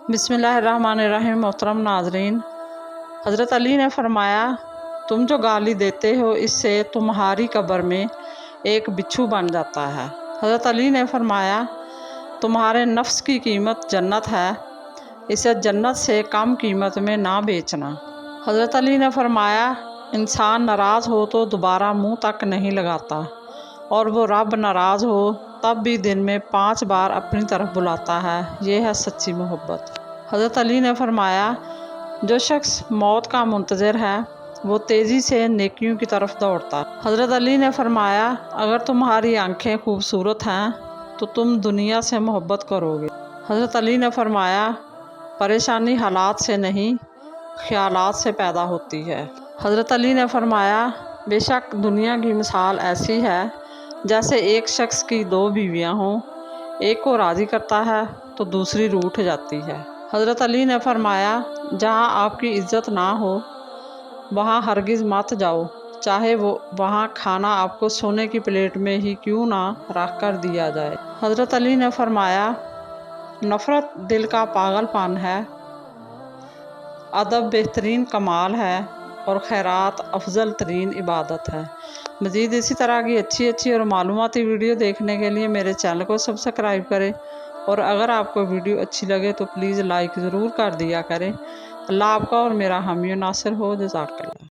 बिस्मिल्लाहिर्रहमानिर्रहीम। मोहतरम नाजरीन, हज़रत अली ने फरमाया, तुम जो गाली देते हो इससे तुम्हारी कब्र में एक बिच्छू बन जाता है। हज़रत अली ने फरमाया, तुम्हारे नफ्स की कीमत जन्नत है, इसे जन्नत से कम कीमत में ना बेचना। हज़रत अली ने फरमाया, इंसान नाराज़ हो तो दोबारा मुंह तक नहीं लगाता, और वो रब नाराज़ हो तब भी दिन में 5 बार अपनी तरफ बुलाता है। ये है सच्ची मोहब्बत। हज़रत अली ने फरमाया, जो शख्स मौत का मुंतज़िर है वो तेज़ी से नेकियों की तरफ दौड़ता है। हज़रत अली ने फरमाया, अगर तुम्हारी आंखें खूबसूरत हैं तो तुम दुनिया से मोहब्बत करोगे। हज़रत अली ने फरमाया, परेशानी हालात से नहीं ख्यालात से पैदा होती है। हज़रत अली ने फरमाया, बेशक दुनिया की मिसाल ऐसी है जैसे एक शख्स की 2 बीवियाँ हों, एक को राज़ी करता है तो दूसरी रूठ जाती है। हज़रत अली ने फरमाया, जहाँ आपकी इज़्ज़त ना हो वहाँ हरगिज़ मत जाओ, चाहे वो वहाँ खाना आपको सोने की प्लेट में ही क्यों ना रख कर दिया जाए। हज़रत अली ने फरमाया, नफ़रत दिल का पागलपन है, अदब बेहतरीन कमाल है, और खैरात अफजल तरीन इबादत है। मज़ीद इसी तरह की अच्छी और मालूमाती वीडियो देखने के लिए मेरे चैनल को सब्सक्राइब करें, और अगर आपको वीडियो अच्छी लगे तो प्लीज़ लाइक ज़रूर कर दिया करें। अल्लाह आपका और मेरा हामी नासिर हो। जज़ाकल्लाह।